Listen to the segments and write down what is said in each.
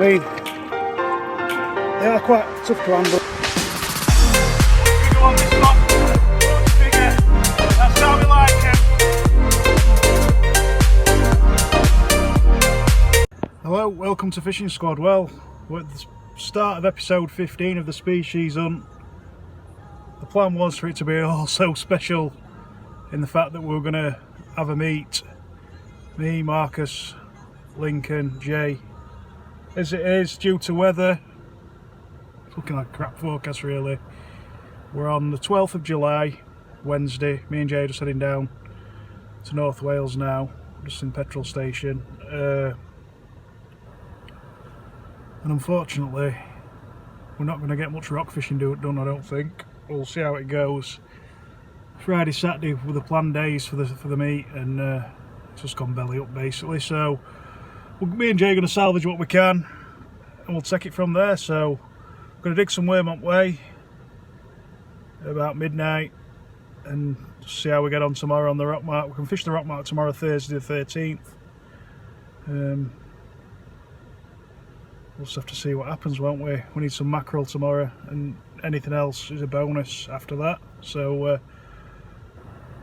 mean, they are quite tough to handle. That's how we like it. Hello, welcome to Fishing Squad. Well, we're at the start of episode 15 of the species hunt. The plan was for it to be all so special in the fact that we were going to have a meet. Me, Marcus, Lincoln, Jay. As it is, due to weather, it's looking like a crap forecast really. We're on the 12th of July, Wednesday. Me and Jay are just heading down to North Wales now, just in the petrol station. And unfortunately, we're not going to get much rock fishing done, I don't think. We'll see how it goes. Friday, Saturday were the planned days for the meet, and it's just gone belly up basically. So me and Jay are going to salvage what we can, and we'll take it from there. So we're going to dig some Wearmont Way about midnight, and see how we get on tomorrow on the rock mark. We can fish the rock mark tomorrow, Thursday the 13th. We'll just have to see what happens, won't we? We need some mackerel tomorrow, and anything else is a bonus after that. So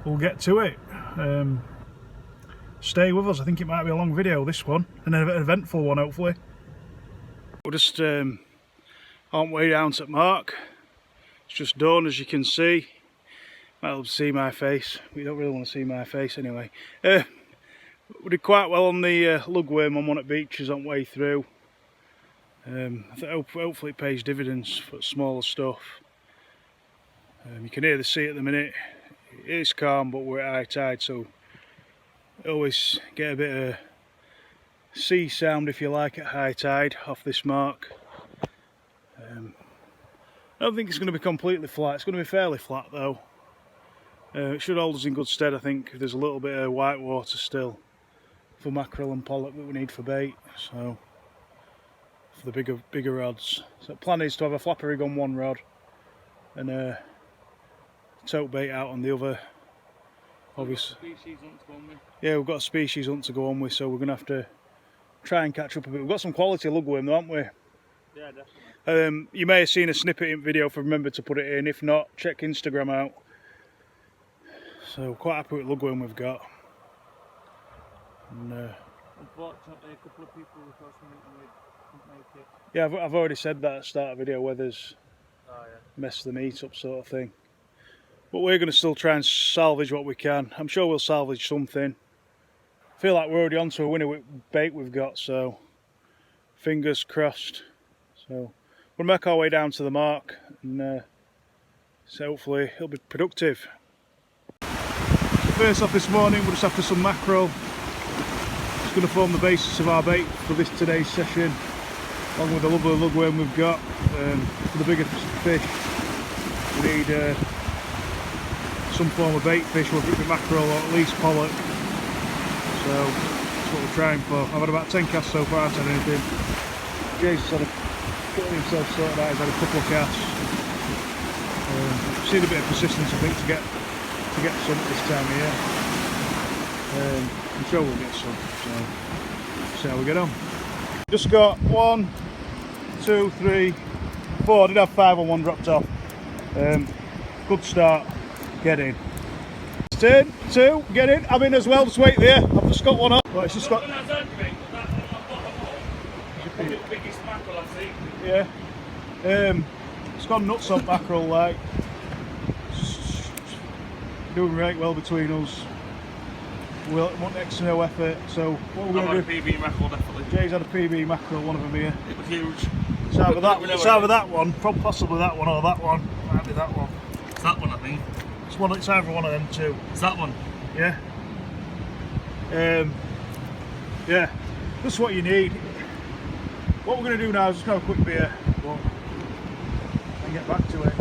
we'll get to it. Stay with us. I think it might be a long video, this one, and an eventful one hopefully. We're just on way down to Mark. It's just dawn, as you can see. Might be able to see my face, but you don't really want to see my face anyway. We did quite well on the lugworm on one at beaches on way through. Hopefully it pays dividends for smaller stuff. You can hear the sea at the minute. It is calm, but we're at high tide, so you always get a bit of sea sound, if you like, at high tide off this mark. I don't think it's going to be completely flat. It's going to be fairly flat though. It should hold us in good stead, I think. There's a little bit of white water still for mackerel and pollock that we need for bait. So for the bigger rods. So the plan is to have a flapper rig on one rod and a tote bait out on the other. Obviously, yeah, we've got a species hunt to go on with, so we're going to have to try and catch up a bit. We've got some quality lugworm though, haven't we? Yeah, definitely. You may have seen a snippet in video if I remember to put it in. If not, check Instagram out. So quite happy with lugworm we've got. And, unfortunately, a couple of people we thought couldn't make it. Yeah, I've already said that at the start of the video, weather's messed the meat up sort of thing. But we're going to still try and salvage what we can. I'm sure we'll salvage something. I feel like we're already onto a winner with bait we've got, so fingers crossed. So we'll make our way down to the mark, and so hopefully it'll be productive. So first off this morning, we're just after some mackerel. It's going to form the basis of our bait for today's session, along with the lovely lugworm we've got. For the bigger fish, we need some form of bait fish, whether it be mackerel or at least pollock. So that's what we're trying for. I've had about 10 casts so far, I haven't had anything. Jay's sort of getting himself sorted out, he's had a couple of casts. Seen a bit of persistence, I think, to get some at this time of year. I'm sure we'll get some, so see how we get on. Just got 1, 2, 3, 4. I did have 5 on one dropped off. Good start. Get in. Turn, 2, get in. I'm in as well, just wait there. I've just got one up. Well, it's just got. Yeah. It's got nuts on mackerel, like. Doing right well between us. We'll want next to no effort. So what we're going to do? PB mackerel, definitely. Jay's had a PB mackerel, one of them here. It was huge. It's either that one, possibly that one, or that one. Might be that one. It's that one, I think. It's either one of them two. It's that one. Yeah. Yeah. That's what you need. What we're going to do now is just have a quick beer and get back to it.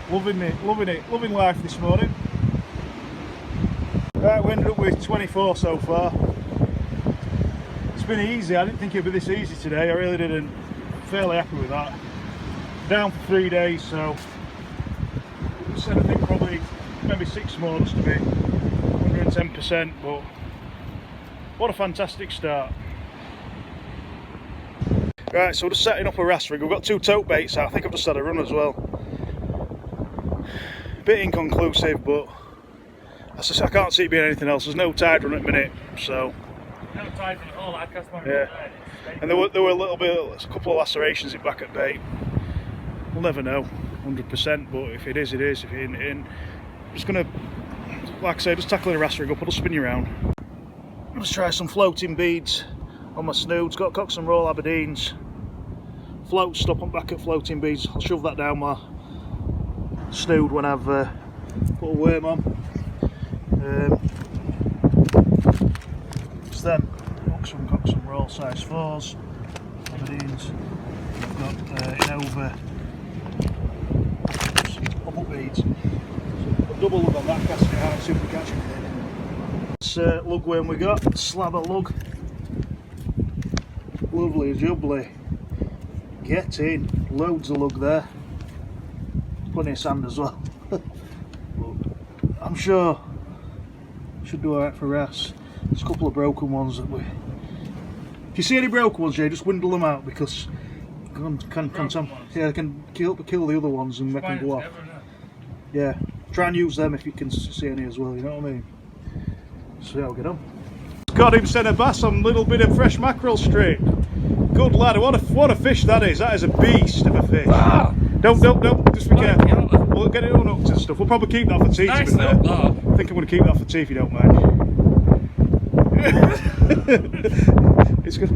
Loving life this morning. Right, we ended up with 24 so far. It's been easy. I didn't think it'd be this easy today. I really didn't. Fairly happy with that. Down for 3 days, so I said I think probably maybe 6 more just to be 110%. But what a fantastic start! Right, so we're just setting up a wrasse rig. We've got 2 tote baits out. I think I've just had a run as well. Bit inconclusive, but I can't see it being anything else. There's no tide run at the minute, so. No tide run at all. I cast one. Yeah. And there were a couple of lacerations in back at bait. We'll never know, 100%. But if it is, it is. If it ain't, it ain't. I'm just gonna, like I say, just tackling a wrasse rig up. It'll spin you around. Let's try some floating beads on my snoods. Got Cox and Roll Aberdeens. Float, stop on back at floating beads. I'll shove that down my snood when I've put a worm on. Just then, Cox and Roll size 4s, Aberdeens. I've got Nova pop-up beads. So double lug on that, casting it out, see if we catch anything. This lug worm we got, slab of lug. Lovely, jubbly. Get in, loads of lug there. Plenty of sand as well. But I'm sure should do alright for wrasse. There's a couple of broken ones that we. If you see any broken ones, Jay, just windle them out because they can kill the other ones and make them go off. Yeah, try and use them if you can see any as well. You know what I mean? So yeah, I'll get on. Got him centre bass on a little bit of fresh mackerel strip. Good lad, what a fish that is. That is a beast of a fish. Ah. Don't, just be careful. We'll get it unhooked and stuff. We'll probably keep that for tea. Nice I think I'm going to keep that for tea if you don't mind. It's good.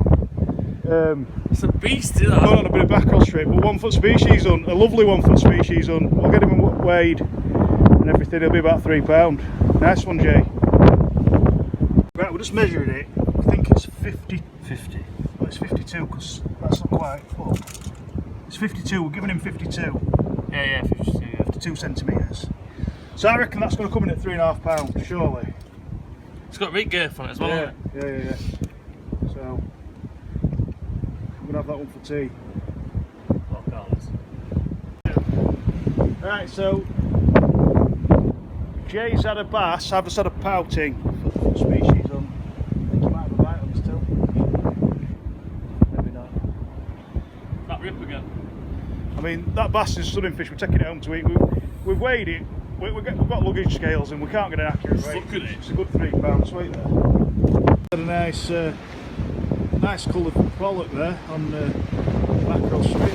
It's a beast, isn't it? Going on a bit of mackerel strip, but 1 foot species on, a lovely 1 foot species on. We'll get him weighed and everything. It'll be about £3. Nice one, Jay. Right, we're just measuring it. I think it's 50. Well, it's 52 because that's not quite full. It's 52. We're giving him 52. Yeah, 52. Yeah. 52 centimetres. So I reckon that's going to come in at £3.5, surely. It's got rig girth on it as well. Yeah. So I'm going to have that one for tea. Right, so Jay's had a bass. I've just had a pouting for the species on. I think he might have a bite on still. Maybe not. That rip again. I mean, that bass is a stunning fish. We're taking it home to eat. We've weighed it. We've got luggage scales and we can't get an accurate weight. Look at it. It's a good £3 weight there. Got a nice coloured pollock there on mackerel strip.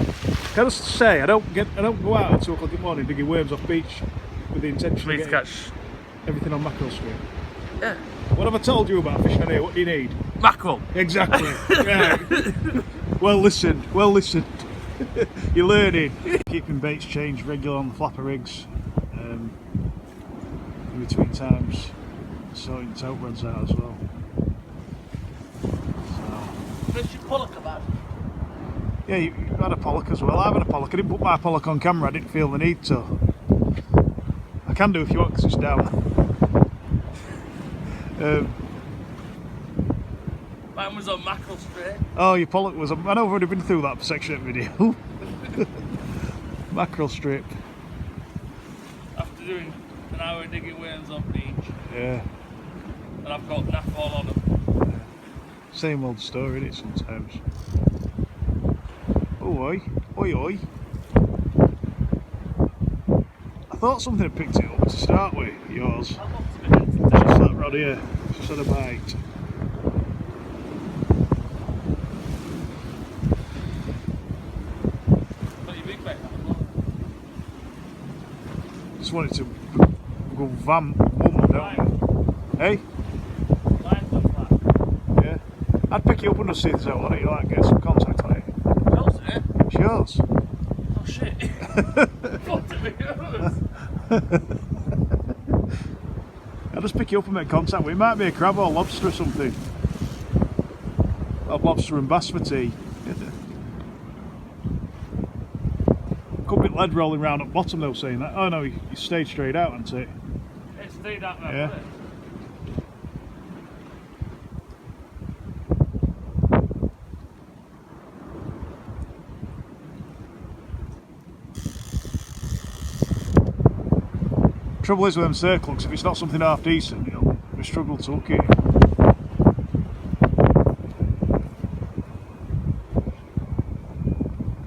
Can I just say, I don't go out at 2 o'clock in the morning digging worms off beach with the intention of getting catch everything on mackerel strip. Yeah. What have I told you about fishing on here? What do you need? Mackerel. Exactly. Yeah. Well listened. You're learning. Keeping baits changed regular on the flapper rigs. In between times, sorting tote rods out as well. So. Where's your pollock about? Yeah, you had a pollock as well. I've had a pollock. I didn't put my pollock on camera. I didn't feel the need to. I can do if you want because it's down. Mine was on mackerel straight. Oh, your pollock was on. I know I've already been through that section of the video. Mackerel strip. After doing an hour digging worms on beach. Yeah. And I've got naff all on them. Same old story, isn't it, sometimes? Oh, oi. I thought something had picked it up to start with, yours. Just that rod here, just had a bite. Got your big bait now? Just wanted to go vam, don't I? Hey? Yeah. I'd pick you up and just see if there's out on it, like get some contact on it. Yours, is it? It's yours. Oh shit. What are yours? I'll just pick you up and make contact with it. It might be a crab or lobster or something. Or lobster and bass for tea. Could be lead rolling round at the bottom though saying that. Oh no, you stayed straight out, hasn't it? It stayed out there, Yeah. wasn't it? Trouble is with them circlings, if it's not something half decent, you'll struggle to hook it.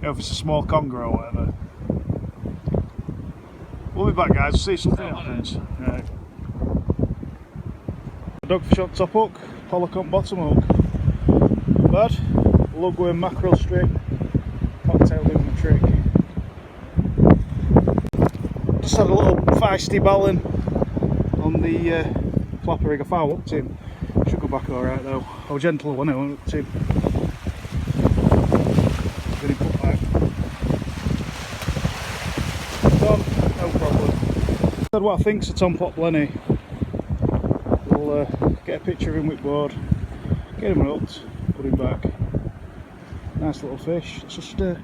know, if it's a small conger or whatever. We'll be back, guys. We'll see if something happens. Right. Dogfish on top hook, pollock on bottom hook. Not bad. Lug with mackerel strip. Cocktail doing the trick. Just had a little feisty balling on the flapper rig. I foul hooked him. Should go back alright though. I was gentle when I hooked him. Get him put back. Done, no problem. Said what I think's a Tompot Blenny. We'll get a picture of him with board, get him hooked, put him back. Nice little fish. It's just I'm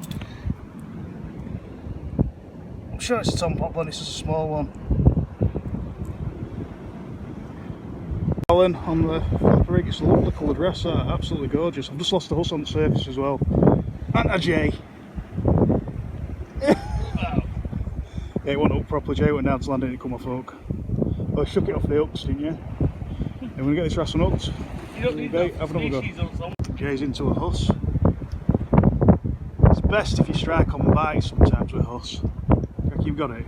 sure it's a Tompot Blenny, it's just a small one. On the flapper rig, it's a lovely coloured rest, absolutely gorgeous. I've just lost a Huss on the surface as well. And a J. Yeah, it went up properly. Jay went down to land and it come off hook. Well, I shook it off the hooks, didn't you? And we're going to get this wrasse on hooked. You don't need have another go. Jay's into a Huss. It's best if you strike on the bite sometimes with Huss. I reckon you've got it.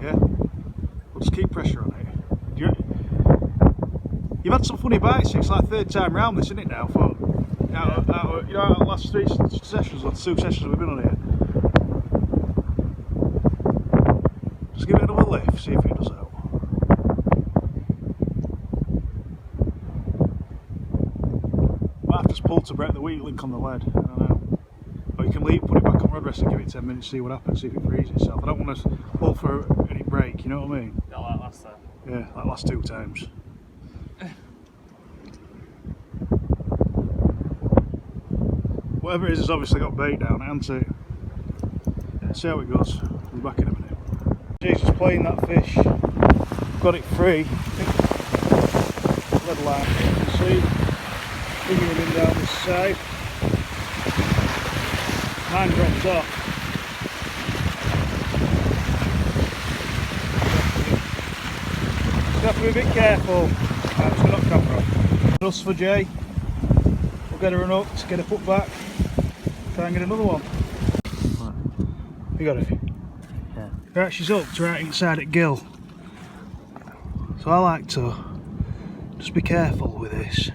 Yeah. We'll just keep pressure on it. You've had some funny bites, it's like third time round this, isn't it now? For out of the last 3 sessions, or 2 sessions we've been on here. Just give it another lift, see if it does out. Might have to just pull to break the weak link on the lead, I don't know. Or you can leave, put it back on rod rest and give it 10 minutes, see what happens, see if it frees itself. I don't want to pull for any break, you know what I mean? Yeah, like last time. Yeah, like last 2 times. Whatever it is, it's obviously got bait down, hasn't it? See how it goes. We'll be back in a minute. Jesus, playing that fish. Got it free. Lead line. You can see. Bringing him in down this side. Mine drops off. Just have to be a bit careful. I'm just going to knock camera off. Thus for Jay. We'll get her unhooked, get her put back. Try and get another one. What? You got it? Yeah. Right, she's hooked right inside at gill. So I like to just be careful with this,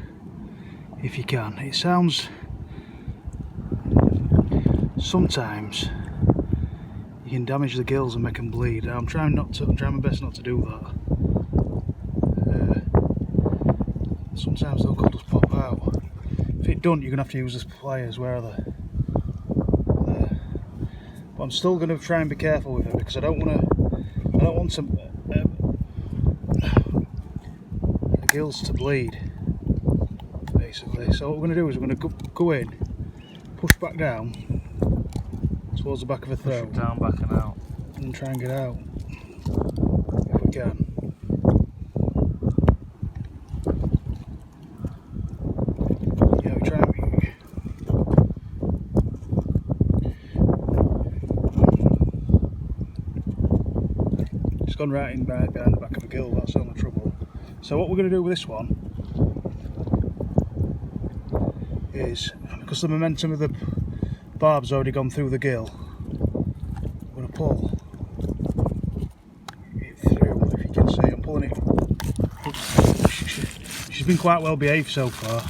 if you can. It sounds, sometimes you can damage the gills and make them bleed. I'm trying my best not to do that. Sometimes they'll just pop out. If it don't, you're gonna have to use the pliers. Where are they? But I'm still going to try and be careful with it because I don't want the gills to bleed, basically. So what we're going to do is we're going to go in, push back down towards the back of the throat, push it down, back and out, and try and get out if we can. Yeah, we try and gone right in behind the back of a gill, that's the only trouble. So what we're going to do with this one is, because the momentum of the barb's already gone through the gill, I'm going to pull it through. If you can see, I'm pulling it. She's been quite well behaved so far.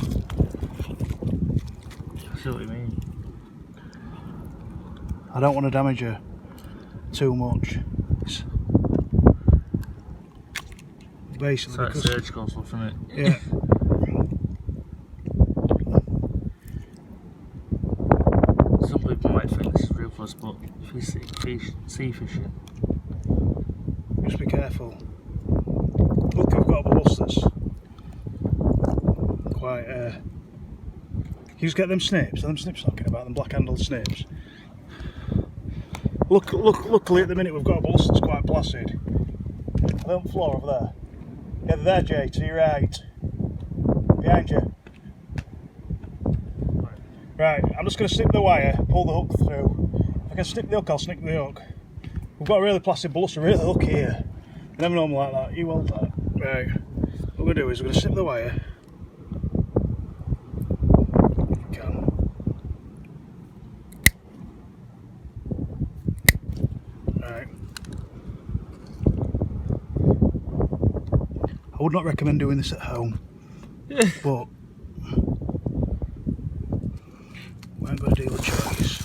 I see what you mean. I don't want to damage her too much. Basically, it's like surgical stuff, isn't it? Yeah. Some people might think this is ruthless, but if you see sea fishing, just be careful. Look, I've got a bus that's quite. You just get them snips. Are them snips knocking about, them black-handled snips. Luckily at the minute we've got a bus that's quite placid. Are they on the floor over there? Yeah, they're there, Jay, to your right. Behind you. Right, I'm just going to snip the wire, pull the hook through. If I can snip the hook, I'll snip the hook. We've got a really placid ballista, really hook here. You never know them like that. You hold that. Right, what we're going to do is we're going to snip the wire. If we can. Right. I would not recommend doing this at home, but we ain't got a deal of choice.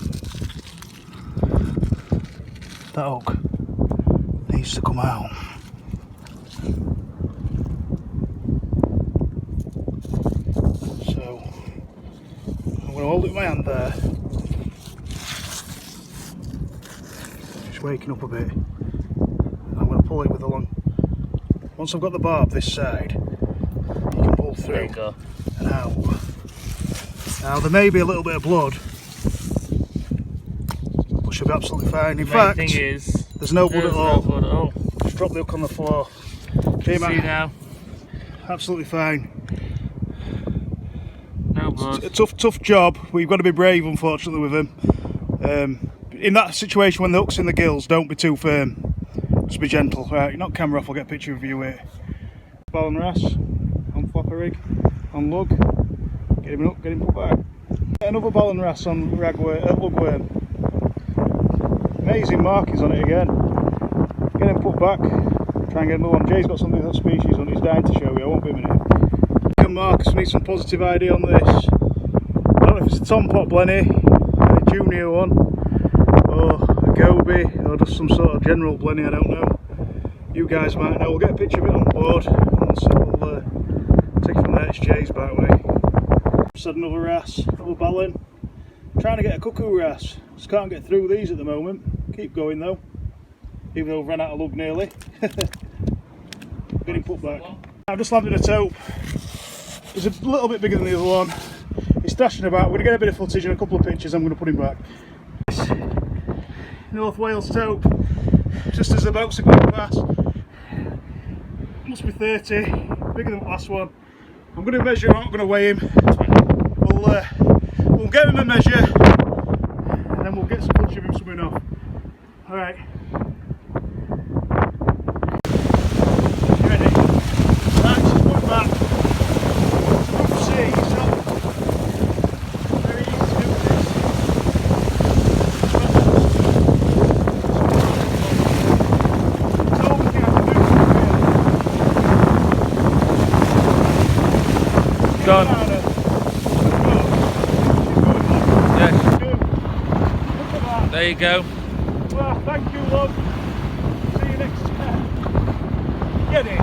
That hook needs to come out. So I'm going to hold it in my hand there. Just waking up a bit. I'm going to pull it with a long. Once I've got the barb this side, you can pull through. There you go. And out. Now there may be a little bit of blood, but she'll be absolutely fine. In fact, thing is, there's no blood at all. No blood at all. Just drop the hook on the floor. See now. Absolutely fine. No blood. It's a tough job. We've got to be brave, unfortunately, with him. In that situation, when the hook's in the gills, don't be too firm. Just be gentle. Right, you're not camera off. I'll get a picture of you here. Ball and Rass on flopper rig, on lug. Get him up, get him put back. Get another ball and Rass on lugworm. Amazing markings on it again. Get him put back. Try and get another one. Jay's got something of that species on. He's dying to show you. I won't be a minute. Marcus, we need some positive ID on this. I don't know if it's a Tompot Blenny, a junior one, or a Goby, or just some sort of general Blenny. I don't know. You guys might know. We'll get a picture of it on board, and we'll take it from there. It's Jay's, by the way. Just had another Rass, another ballon. Trying to get a cuckoo Rass. Just can't get through these at the moment. Keep going though, even though I've run out of lug nearly. Getting put back. I've just landed a Tope. He's a little bit bigger than the other one. He's thrashing about. We're going to get a bit of footage and a couple of pictures. I'm going to put him back. North Wales Tope. Just as the boats are going past. Must be 30. Bigger than the last one. I'm going to measure him. I'm not going to weigh him. We'll get him a measure, and then we'll get some footage of him swimming off. All right. You ready? Right, just put him back. It's not very easy to do this. It's all the thing I can do. Done. Yes. There you go. Well, thank you, love. See you next time. Get in.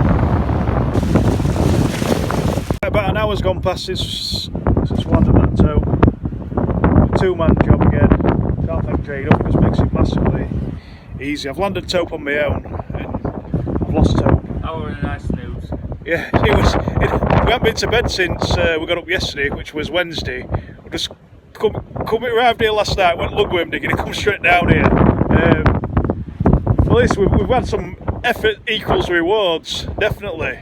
About an hour's gone past since we landed that Tope. Two-man job again. Can't thank Jade up, it just makes it massively easy. I've landed Tope on my own and I've lost Tope. Oh, we're in a nice news. Yeah, we haven't been to bed since we got up yesterday, which was Wednesday. We just arrived here last night, went lugworm digging, and come straight down here. Well, at least we've had some effort equals rewards, definitely.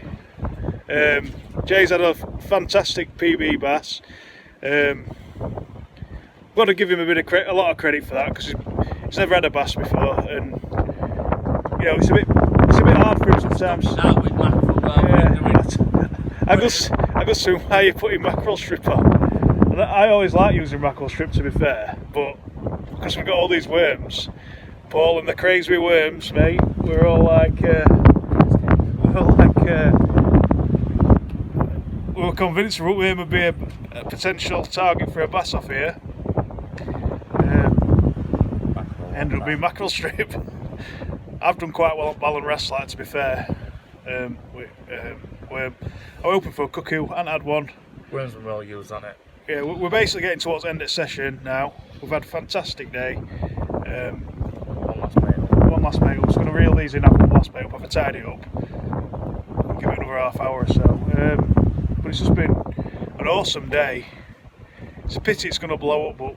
Jay's had a fantastic PB bass. Got to give him a lot of credit for that, because he's never had a bass before, and you know it's a bit hard for him sometimes. I just assume why you're putting mackerel strip on. And I always like using mackerel strip, to be fair, but because we've got all these worms, Paul and the crazy worms, mate, we're all like. We were convinced rootworm would be a potential target for a bass off here. Ended up being mackerel strip. I've done quite well at ball and wrest, like, to be fair. I'm hoping for a cuckoo. I haven't had one. Worms were well used on it. Yeah, we're basically getting towards the end of session now. We've had a fantastic day. One last mate up. Just going to reel these in after one last mate up. Have a tidy up. Give it another half hour or so. But it's just been an awesome day. It's a pity it's going to blow up, but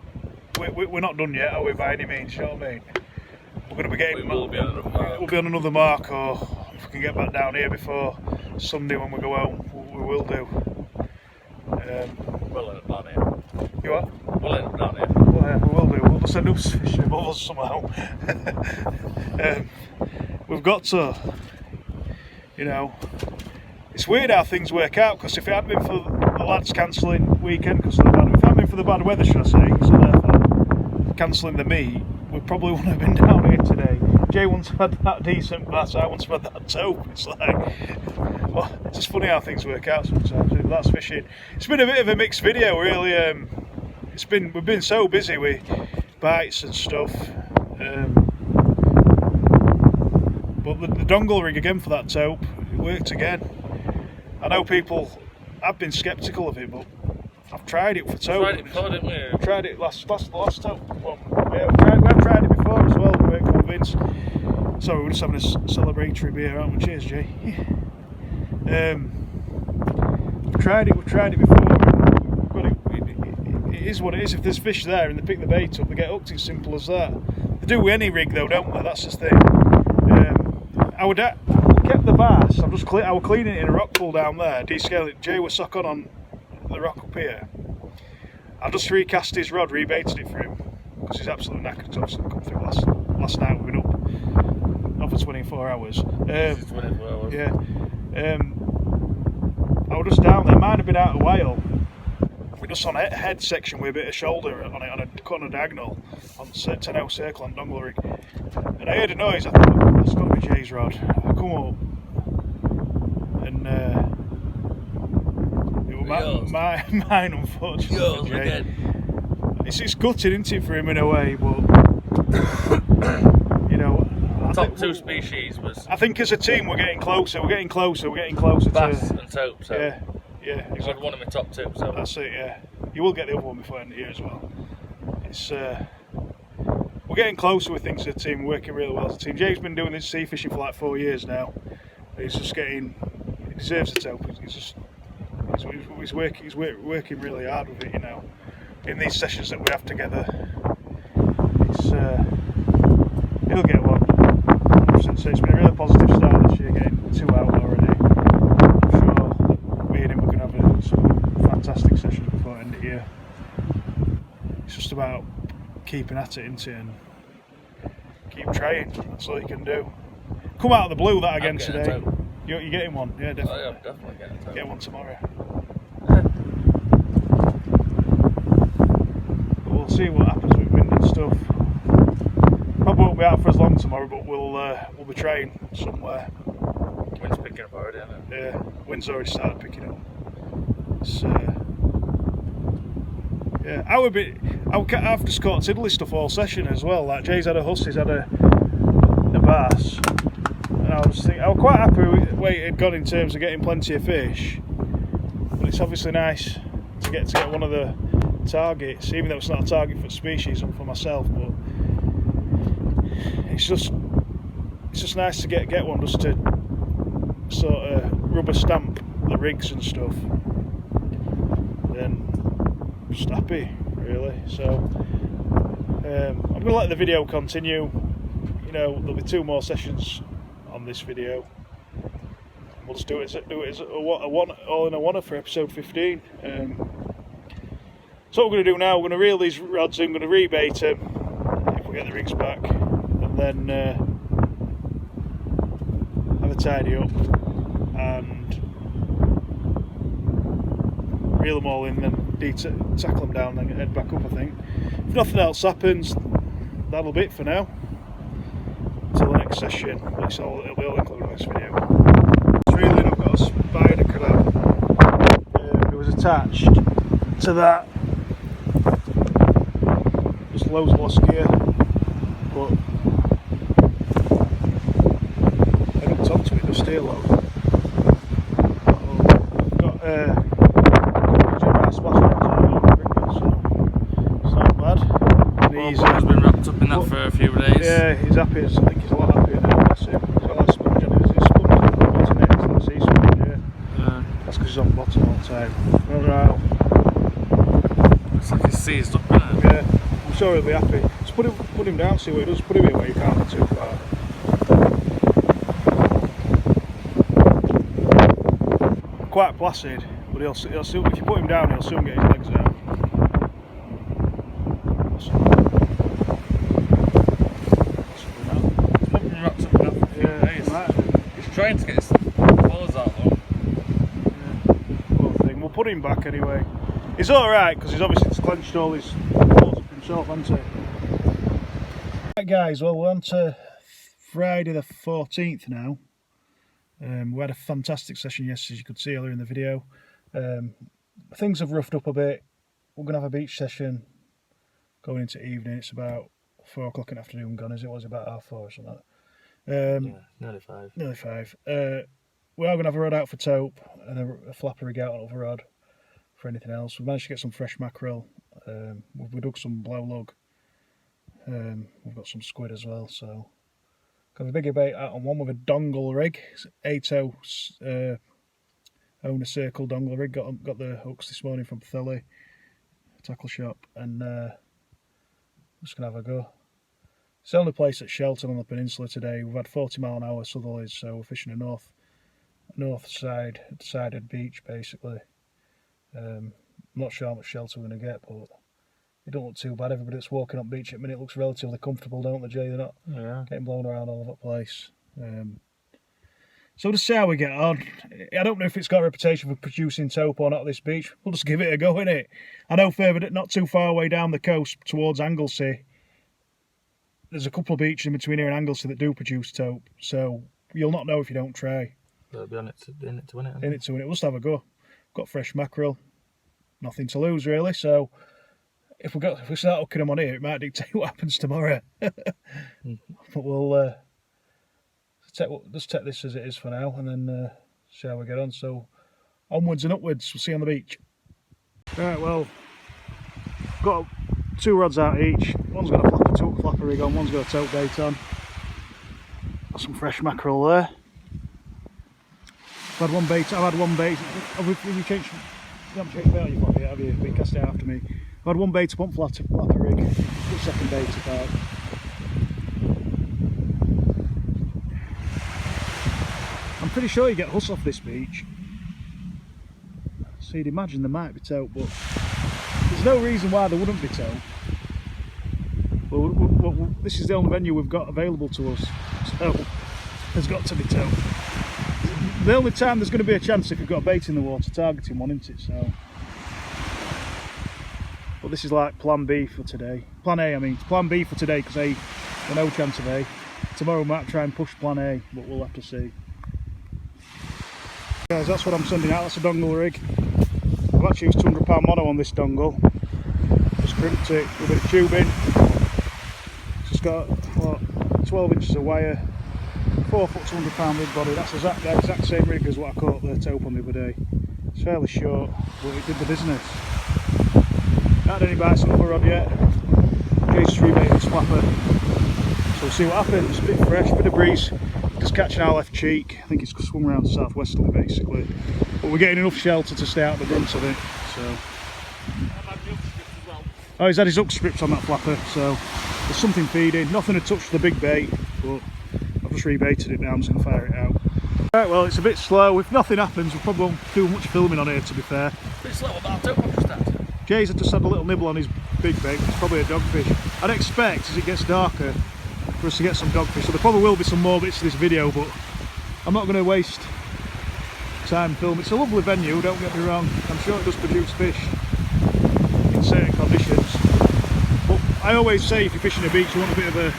we're not done yet, are we, by any means? You know what I mean? We're going to be getting. We'll be on another mark. We'll be on another mark, or if we can get back down here before Sunday when we go home, we will do. We'll end up down here. You what? We'll end up down here. Well, yeah, we will do. We'll just end up fishing above us somehow. We've got to, you know, it's weird how things work out, because if it hadn't been for the lads cancelling weekend, if it hadn't been for the bad weather, should I say, so therefore cancelling the meet, we probably wouldn't have been down here today. Jay once had that decent bass, I once had that Tope. It's like, well, it's just funny how things work out sometimes. That's fishing. It's been a bit of a mixed video, really. We've been so busy with bites and stuff. But the dongle rig again for that Tope, it worked again. I know people have been sceptical of it, but I've tried it for Tope. We tried it before, didn't we? We tried it last Tope one. Yeah, we've tried it before as well, we weren't convinced. Sorry, we're just having a celebratory beer, aren't we? Cheers, Jay. We've tried it before. It is what it is. If there's fish there and they pick the bait up, they get hooked. It's simple as that. They do with any rig though, don't they? That's the thing. I kept the bass. I was cleaning it in a rock pool down there, descaling it. Jay was sock on the rock up here. I just recast his rod, rebaited it for him, because he's absolutely knackered. Obviously, come through last night. We've been up for 24 hours. 24 hours. Yeah. I was just down there. Mine had been out a while. We're just on a head section with a bit of shoulder on it, cut on a diagonal on 10-0 circle on dongle rig. And I heard a noise. I thought, that's got to be Jay's rod. I come up and it was mine, unfortunately. Yours again. It's gutting, isn't it, for him in a way, but you know. Top two species was. I think as a team we're getting closer. We're getting closer Bass to and Tope. So yeah, exactly. I'd want him in top two. So that's it. Yeah, you will get the other one before the end of the year as well. It's we're getting closer with things as a team. We're working really well as a team. Jay's been doing this sea fishing for like 4 years now. He's just getting. He deserves the Tope. He's working really hard with it. You know, in these sessions that we have together. It's he'll get one. So it's been a really positive start this year, getting 2 out already. I'm sure that me and him are going to have some fantastic sessions before the end of the year. It's just about keeping at it, isn't it, and keep trying. That's all you can do. Come out of the blue that again today. You're getting one, yeah, definitely. Oh, yeah, I'm definitely getting a Tope. Get one tomorrow. But we'll see what happens with wind and stuff. Probably won't be out for as long tomorrow, but we'll be trying somewhere. Wind's picking up already, isn't it? Yeah, wind's already started picking up. It's, yeah, I've just caught tiddly stuff all session as well. Like Jay's had a Huss, he's had a bass, and I was quite happy with the way it had gone in terms of getting plenty of fish. But it's obviously nice to get one of the targets, even though it's not a target for species and for myself. But it's just nice to get one, just to sort of rubber stamp the rigs and stuff. Then just happy, really. So I'm going to let the video continue. You know, there'll be 2 more sessions on this video. We'll just do it as a all in a one for episode 15. So what we're going to do now, we're going to reel these rods in, we're going to rebait them if we get the rigs back, and then have a tidy up and reel them all in, then tackle them down, then head back up. I think if nothing else happens, that'll be it for now until the next session. It'll be all included in this video. Reeling, I've got a spider crab. It was attached to that. Just loads of lost gear, but I hooked onto it just here low. I've got a splash rods on it, so it's not bad. And He's been wrapped up in that for a few days. Yeah, he's happy. I think he's a lot happier now. Bless him. He's got that sponge on it. It's sponge on the bottom next to the sea sponge, yeah. That's because he's on the bottom all the time. Alright. It's like he's seized up, isn't it? Yeah, I'm sure he'll be happy. Just put him down, see what he does. Put him in where you can't get too far. Quite placid, but he'll soon, if you put him down, he'll soon get his legs out. Wrapped up enough for a few days. He's trying to get his claws out though. Pouting back anyway. He's alright because he's obviously clenched all his balls up himself, hasn't he? Right guys, well we're on to Friday the 14th now. We had a fantastic session yesterday, as you could see earlier in the video. Things have roughed up a bit. We're going to have a beach session going into evening. It's about 4 o'clock in the afternoon gone, as it was about 4:30 or something like that. Yeah, nearly 5. Nearly 5. We are going to have a rod out for Tope and a flapper rig out on other rod for anything else. We managed to get some fresh mackerel. We dug some blow lug. We've got some squid as well, so got a bigger bait out on one with a dongle rig. It's 8-0 owner circle dongle rig. Got the hooks this morning from Blenny tackle shop, and just gonna have a go. It's the only place at Shelton on the peninsula today. We've had 40-mile-an-hour southerlies, so we're fishing a north side sided beach basically. I'm not sure how much shelter we're gonna get, but it don't look too bad. Everybody that's walking up beach at the minute looks relatively comfortable, don't they, Jay? They're not getting blown around all over the place. So we'll just see how we get on. I don't know if it's got a reputation for producing Tope or not at this beach. We'll just give it a go, innit? I know further, not too far away down the coast towards Anglesey, there's a couple of beaches in between here and Anglesey that do produce Tope. So you'll not know if you don't try. They'll be in it to win it. In it to win it. We'll just have a go. Got fresh mackerel. Nothing to lose really. So if we start hooking them on here, it might dictate what happens tomorrow. But we'll just take this as it is for now, and then see how we get on. So onwards and upwards. We'll see you on the beach. Right, well, got 2 rods out each. One's got a flapper rig on, one's got a Tope bait on. Got some fresh mackerel there. I've had one bait. Have you changed? You haven't changed bait on your flapper yet, have you? Been cast it after me. I've had one bait up on flapper rig. Put second bait about. I'm pretty sure you get Huss off this beach. So you'd imagine there might be Tope, but there's no reason why there wouldn't be Tope. Well, this is the only venue we've got available to us, so there's got to be Tope. The only time there's going to be a chance if you've got a bait in the water, targeting one, isn't it? So, but this is like plan B for today. Plan A, I mean. It's plan B for today because A, there's no chance of A. Tomorrow we might try and push plan A, but we'll have to see. Guys, that's what I'm sending out. That's a dongle rig. I've actually used £200 mono on this dongle. Just crimped it with a bit of tubing. Just got what, 12 inches of wire. 4 foot £200 rig body. That's the exact same rig as what I caught the Tope on the other day. It's fairly short, but it did the business. Not had any bites on the other rod yet. Jason's rebaited his flapper. So we'll see what happens. A bit fresh, bit of breeze. Just catching our left cheek. I think it's swung around southwesterly basically. But we're getting enough shelter to stay out the brunt of it. So. Oh, he's had his hook strips on that flapper, so there's something feeding. Nothing to touch the big bait, but I've just rebaited it now. I'm just going to fire it out. Right, well, it's a bit slow. If nothing happens, we probably won't do much filming on here, to be fair. A bit slow about Tope I've just had. Jay's had just had a little nibble on his big bait. It's probably a dogfish. I'd expect as it gets darker for us to get some dogfish. So there probably will be some more bits of this video, but I'm not going to waste time filming. It's a lovely venue, don't get me wrong. I'm sure it does produce fish in certain conditions. But I always say if you're fishing a beach, you want a bit of a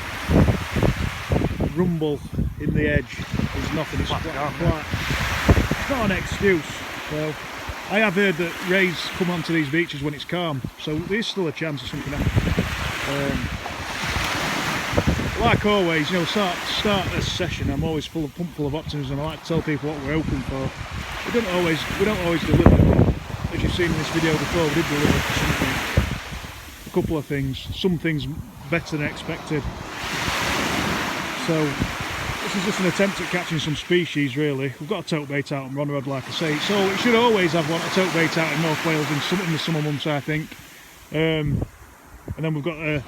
rumble in the edge. There's nothing, it's flat. It's not an excuse. So I have heard that rays come onto these beaches when it's calm, so there's still a chance of something happening. Like always, you know, start this session, I'm always pumped full of optimism. I like to tell people what we're hoping for. We don't always deliver. As you've seen in this video before, we did deliver something. A couple of things, some things better than expected. So this is just an attempt at catching some species really. We've got a Tope bait out on Ronrod, like I say, so it should always have a Tope bait out in North Wales in the summer months, I think. And then we've got a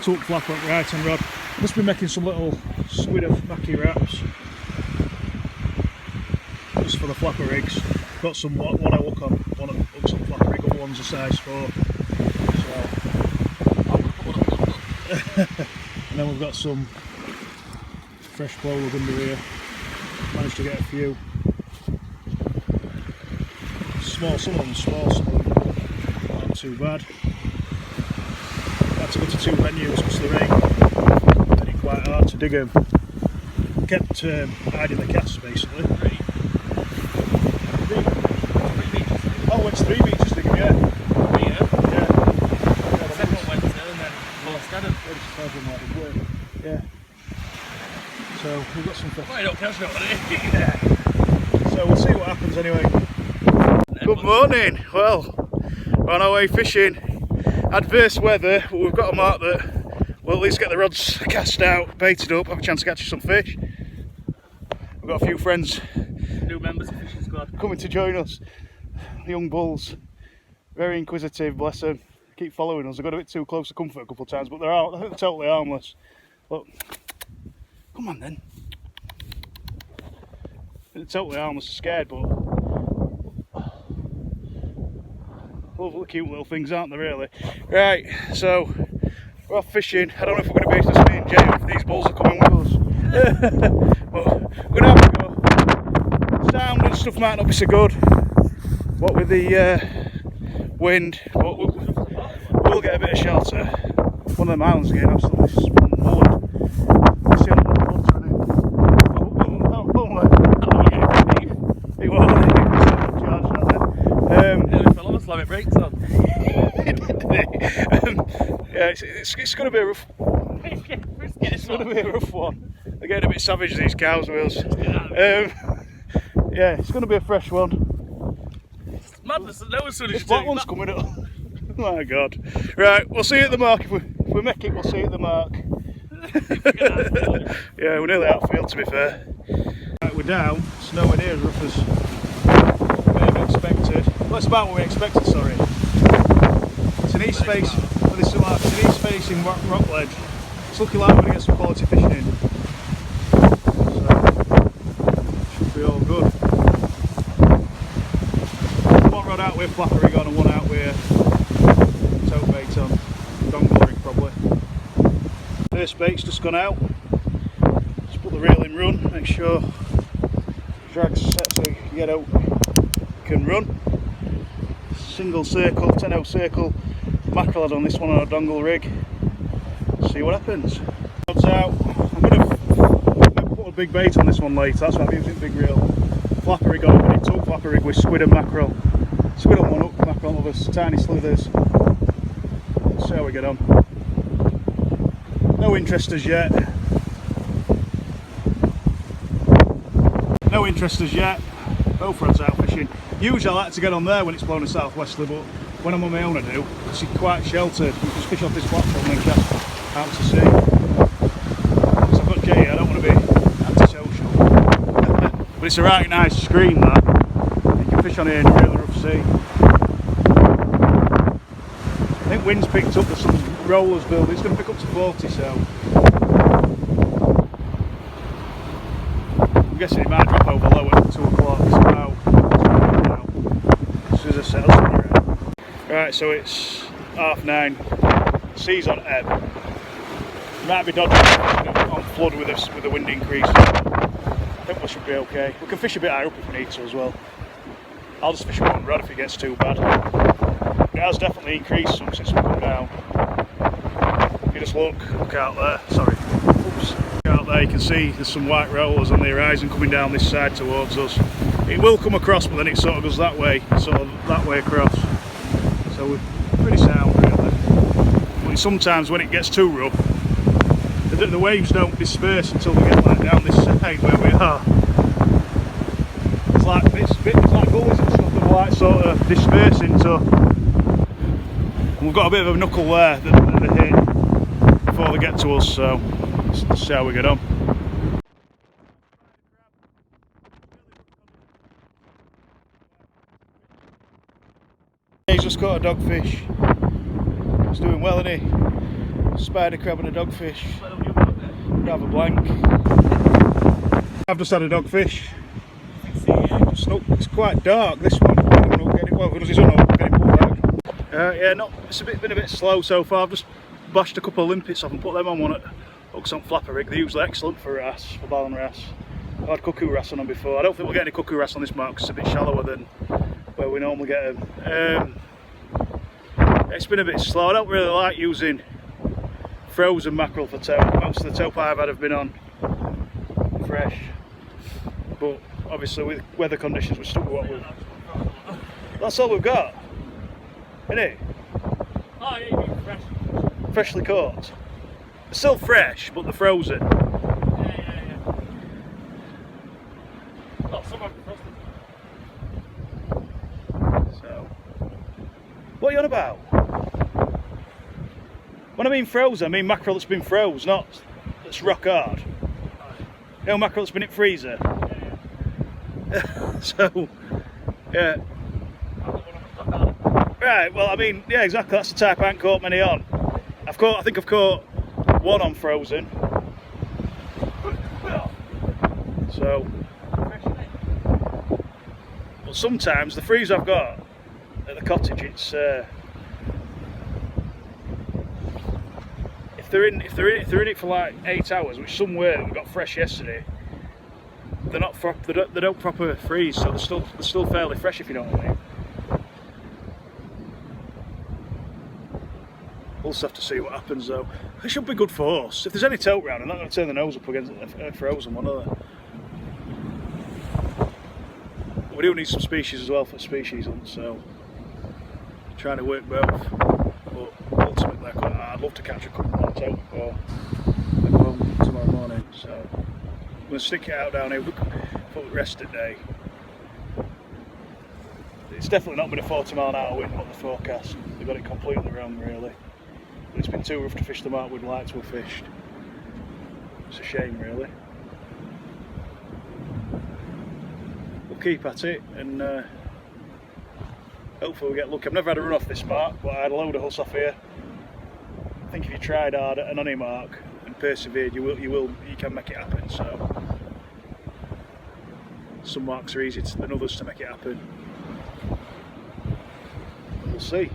Tope flapper at right hand rod. Must be making some little squid of mackie wraps just for the flapper rigs. Got some one I hook on, one hooks on flapper rig, other one's a size 4. So. And then we've got some fresh blow lug under here. Managed to get a few. small, some of them small, some of them not too bad. Had to go to two venues because of the rain. Made it quite hard to dig them. Kept hiding the casts basically. Oh, it's 3 beaches digging, yeah. Yeah. Yeah. The second one went to and then scattered. Yeah. So we've got some fish. Well, you don't catch that one, Yeah. So we'll see what happens anyway. Good morning. Well, we're on our way fishing. Adverse weather, but we've got a mark that we'll at least get the rods cast out, baited up, have a chance to catch some fish. We've got a few friends, new members of the fishing squad, coming to join us. Young bulls, very inquisitive, bless them. Keep following us. They got a bit too close to comfort a couple of times, but they're totally harmless. Look, come on then. They're totally harmless, scared, but lovely, cute little things, aren't they? Really. Right, so we're off fishing. I don't know if we're going to be just me and Jay or if these bulls are coming with us. But we're going to have a go. Sound and stuff might not be so good. What with the wind, but we'll get a bit of shelter. One of them islands getting absolutely mullered. Let's see how much water in it. It won't. nearly fell on us, like it breaks on. Yeah, it's going to be a rough. It's going to be a rough one. They're getting a bit savage, these cows with us. Yeah, it's going to be a fresh one. Madness, no, as soon as This you black do one's that. coming up. Oh my god. Right, we'll see you at the mark. If we make it, we'll see you at the mark. Yeah, we're nearly outfield to be fair. Right, we're down. It's nowhere near as rough as we may have expected. Well, it's about what we expected, sorry. It's an east face. Well, it's an east facing rock ledge. It's looking like we're going to get some quality fishing in. So, should be all good. One rod out with flapper rig on and one out with tote bait on. Dongle rig probably. First bait's just gone out. Just put the reel in run, make sure drag's set so you can get out, you can run. Single circle, 10-0 circle, mackerel head on this one on a dongle rig. See what happens. Rod's out. I'm going to put a big bait on this one later, that's why I'm using big reel. Flapper rig on it, but it's all flapper rig with squid and mackerel. Squid on one hook, mackerel on others, tiny slithers. Let's see how we get on. No interest as yet. No interest as yet. Both rods out fishing. Usually I like to get on there when it's blowing a southwesterly, but when I'm on my own I do. It's quite sheltered. You just fish off this platform and then cast out to sea. So I've got Jay here, I don't want to be antisocial. But it's a right nice screen that. You can fish on here in a really rough sea. I think wind's picked up, there's some rollers building. It's going to pick up to 40, so I'm guessing it might drop over low at 2 o'clock. It's about now. As soon as I settle somewhere. Right, so it's 9:30. Sea's on ebb. Might be dodging on flood with the wind increase. I think we should be okay. We can fish a bit higher up if we need to as well. I'll just fish one rod if it gets too bad. It has definitely increased some since we've come down. If you just look out there, sorry, oops. Look out there, you can see there's some white rollers on the horizon coming down this side towards us. It will come across, but then it sort of goes that way, sort of that way across. So we're pretty sound really. But sometimes when it gets too rough, the waves don't disperse until we get like down this side where we are. It's like gullies and stuff that are like sort of dispersing to. And we've got a bit of a knuckle there that they hit before they get to us, so let's see how we get on. He's just caught a dogfish. He's doing well, isn't he? Spider crab and a dogfish. Rather blank. I've just had a dogfish. It's quite dark, this one. Well, does his own get it pulled back. Yeah, it's been a bit slow so far. I've just bashed a couple of limpets off and put them on one at hooks on flapper rig. They're usually excellent for wrasse, for ballan wrasse. I've had cuckoo wrasse on them before. I don't think we'll get any cuckoo wrasse on this mark because it's a bit shallower than where we normally get them. It's been a bit slow. I don't really like using frozen mackerel for tope. Most of the tope I've had have been on fresh, but obviously with weather conditions we're stuck with what we've... That's all we've got, isn't it? Oh yeah, you mean fresh. Freshly caught. They're still fresh, but they're frozen. Yeah. Oh, some have been frosted. So, what are you on about? When I mean frozen, I mean mackerel that's been froze, not that's rock hard. You know, mackerel that's been in freezer. Yeah. So, yeah. Right, well, I mean, yeah, exactly. That's the type I haven't caught many on. I think I've caught one on frozen. So, but sometimes the freezer I've got at the cottage, it's if they're in it for like 8 hours, which some were that we got fresh yesterday, they don't proper freeze, so they're still fairly fresh, if you know what I mean. We'll just have to see what happens though. It should be good for us. If there's any tope round, I'm not going to turn the nose up against a frozen one, are they? We do need some species as well for species hunt, so trying to work both. But ultimately, I'd love to catch a couple more tope before I go home tomorrow morning. So I'm going to stick it out down here for the rest of the day. It's definitely not been a 40 mile an hour wind on the forecast. They got it completely wrong, really. It's been too rough to fish the mark we'd like to have fished. It's a shame, really. We'll keep at it and hopefully we get lucky. I've never had a run off this mark, but I had a load of Huss off here. I think if you tried hard at an honey mark and persevered, you can make it happen. So some marks are easier than others to make it happen. But we'll see.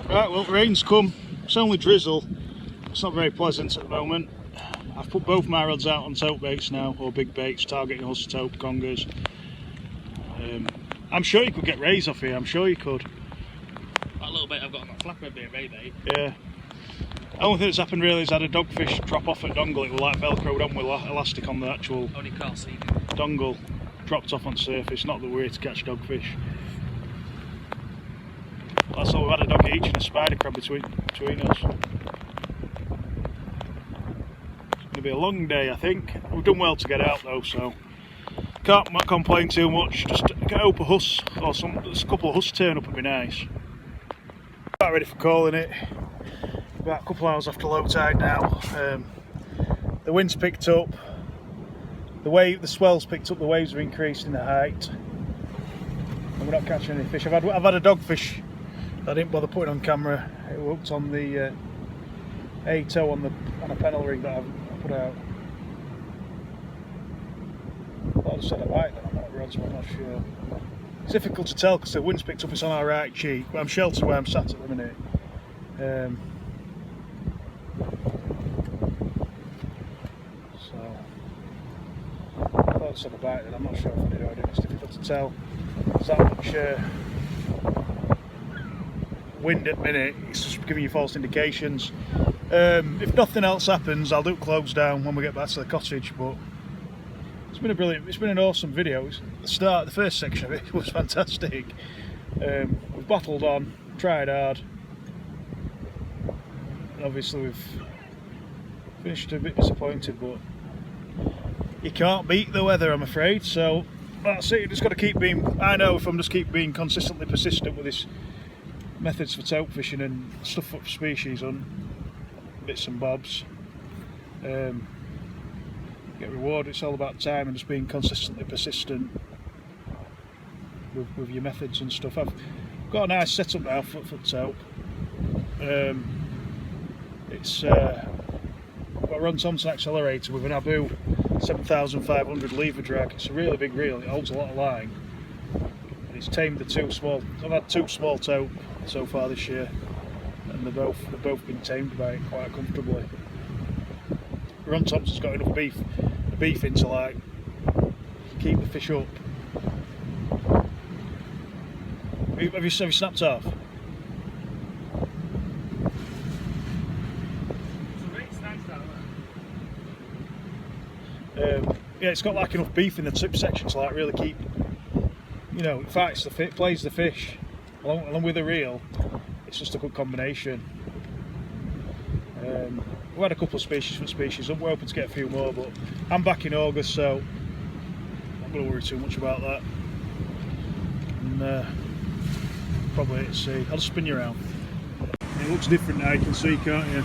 Right, well, rain's come. It's only drizzle. It's not very pleasant at the moment. I've put both my rods out on tope baits now, or big baits, targeting Huss, tope, congers. I'm sure you could get rays off here, I'm sure you could. That little bait I've got on that flapper would be a ray bait. Yeah. The only thing that's happened really is I had a dogfish drop off at dongle. It was like velcroed on with elastic on the actual Only can't see. dongle. Dropped off on surface, not that we're here to catch dogfish. That's all, we've had a dog each and a spider crab between us. It's going to be a long day, I think. We've done well to get out though, so can't complain too much. Just get up a Huss, or there's a couple of Huss turn up would be nice. About ready for calling it. About a couple of hours after low tide now. The wind's picked up. The swell's picked up. The waves have increased in the height. And we're not catching any fish. I've had a dogfish. I didn't bother putting on camera. It hooked on the A-toe on a pennel rig that I put out. I thought I said a bite then on that rod, so I'm not sure. It's difficult to tell because the wind's picked up. It's on our right cheek, but I'm sheltered where I'm sat at the minute. So I thought I said a bite then. I'm not sure if I did or I didn't. It's difficult to tell. There's that much wind at the minute, it's just giving you false indications. If nothing else happens, I'll do it close down when we get back to the cottage, but it's been an awesome video. The first section of it was fantastic. We've battled on, tried hard, and obviously we've finished a bit disappointed, but you can't beat the weather, I'm afraid, so that's it. You just got to keep being, I know if I'm just keep being consistently persistent with this methods for tope fishing and stuff for species on bits and bobs, get rewarded. It's all about time and just being consistently persistent with your methods and stuff. I've got a nice setup now for tope. It's got a Ron Thompson accelerator with an Abu 7500 lever drag. It's a really big reel, it holds a lot of line. And it's tamed the two small, I've had two small tope so far this year, and they've both been tamed by it quite comfortably. Ron Thompson's got enough beef in to like keep the fish up Have you snapped off? Yeah, it's got like enough beef in the tip section to like really keep, you know, it fights the fish, plays the fish along with the reel. It's just a good combination. We had a couple of species up. We're hoping to get a few more, but I'm back in August, so I'm not going to worry too much about that. And probably to see. I'll just spin you around. It looks different now, you can see, can't you?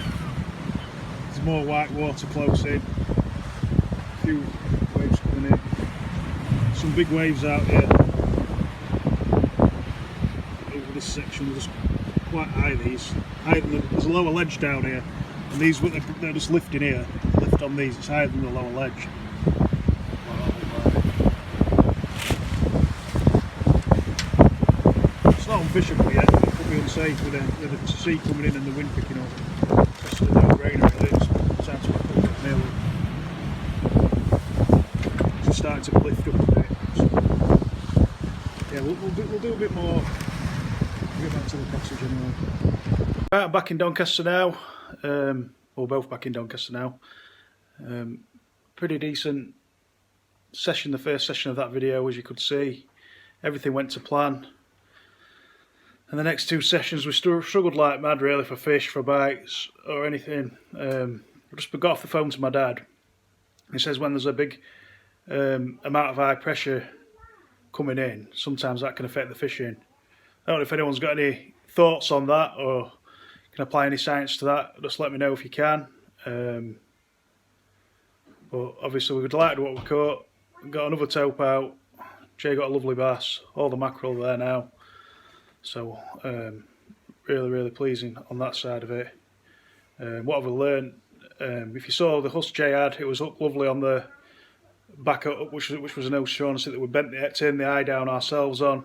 There's more white water close in. A few waves coming in. Some big waves out here. Over this section, they're just quite high, these. There's a lower ledge down here, and these, they're just lifting here. The lift on these, it's higher than the lower ledge. It's not unfishable yet, but it could be unsafe with the sea coming in and the wind picking up. That's a no-brainer, really. It's time to put it nearly. It's starting to lift up a bit. So, yeah, we'll do a bit more. We'll get back to the cottage anyway. Right, I'm back in Doncaster now. We're both back in Doncaster now. Pretty decent session, the first session of that video, as you could see. Everything went to plan. And the next two sessions we struggled like mad really for fish, for bites or anything. I just got off the phone to my dad. He says when there's a big amount of high pressure coming in, sometimes that can affect the fishing. I don't know if anyone's got any thoughts on that or can apply any science to that. Just let me know if you can. But obviously we're delighted with what we caught. Got another tope out. Jay got a lovely bass. All the mackerel there now. So really pleasing on that side of it. What have we learned? If you saw the Huss Jay had, it was up lovely on the back up, which was an O'Shaughnessy that we turned the eye down ourselves on.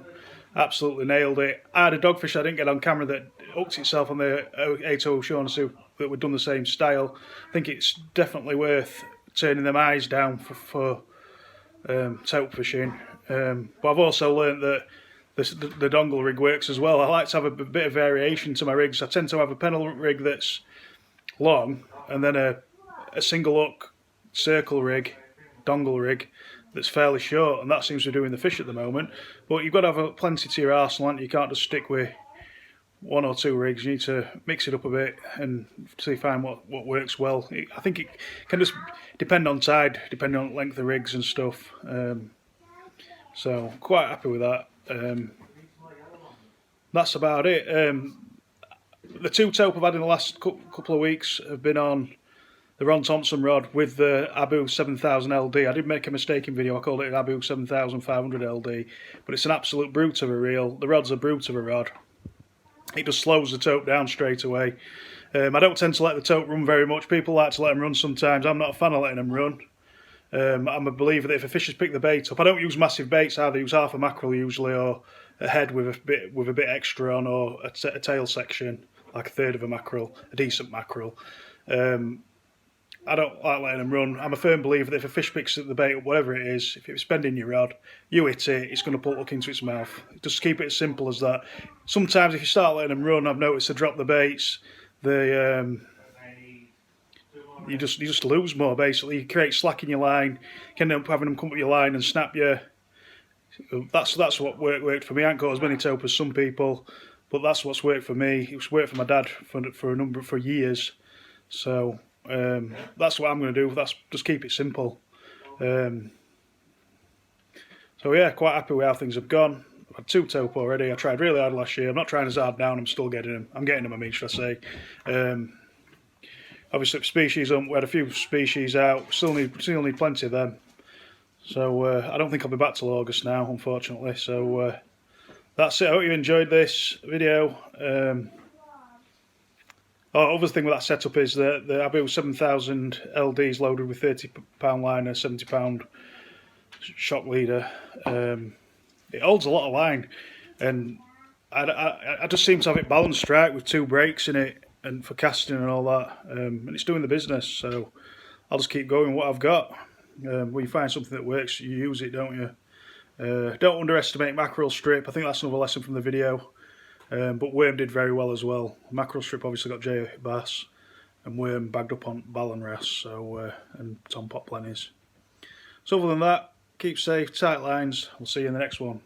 Absolutely nailed it. I had a dogfish I didn't get on camera that hooked itself on the 8 O'Shaughnessy that we'd done the same style. I think it's definitely worth turning them eyes down for tope fishing. But I've also learnt that the dongle rig works as well. I like to have a bit of variation to my rigs. I tend to have a pennel rig that's long and then a single hook circle rig, dongle rig, that's fairly short, and that seems to be doing the fish at the moment. But you've got to have plenty to your arsenal. You can't just stick with one or two rigs. You need to mix it up a bit and see find what works well. I think it can just depend on tide, depending on length of rigs and stuff. So quite happy with that. That's about it. The two tope I've had in the last couple of weeks have been on the Ron Thompson rod with the Abu 7000 LD. I did make a mistake in video, I called it an Abu 7500 LD, but it's an absolute brute of a reel. The rod's a brute of a rod. It just slows the tope down straight away. I don't tend to let the tope run very much. People like to let them run sometimes. I'm not a fan of letting them run. I'm a believer that if a fish has picked the bait up, I don't use massive baits either. I use half a mackerel usually, or a head with a bit extra on, or a tail section, like a third of a mackerel, a decent mackerel. I don't like letting them run. I'm a firm believer that if a fish picks the bait up, whatever it is, if it's bending your rod, you hit it, it's going to put hook into its mouth. Just keep it as simple as that. Sometimes if you start letting them run, I've noticed they drop the baits, you just lose more basically. You create slack in your line, you can end up having them come up your line and snap you. That's what worked for me. I ain't caught as many tope as some people, but that's what's worked for me. It's worked for my dad for years. So that's what I'm going to do. That's just keep it simple. So yeah, quite happy with how things have gone. I've had two tope already. I tried really hard last year. I'm not trying as hard now, and I'm still getting them. I'm getting them, I mean, should I say. Obviously species we had a few species out. Still need plenty of them. So I don't think I'll be back till August now, unfortunately. So that's it. I hope you enjoyed this video. Other thing with that setup is that the Abu 7000 LD is loaded with £30 liner, £70 shock leader. It holds a lot of line, and I just seem to have it balanced right with two brakes in it, and for casting and all that, and it's doing the business. So I'll just keep going with what I've got. When you find something that works, you use it, don't you? Don't underestimate mackerel strip. I think that's another lesson from the video. But worm did very well as well. Mackerel strip obviously got J bass, and worm bagged up on ballon wrasse, so and Tompot blennies. So other than that, keep safe, tight lines. We'll see you in the next one.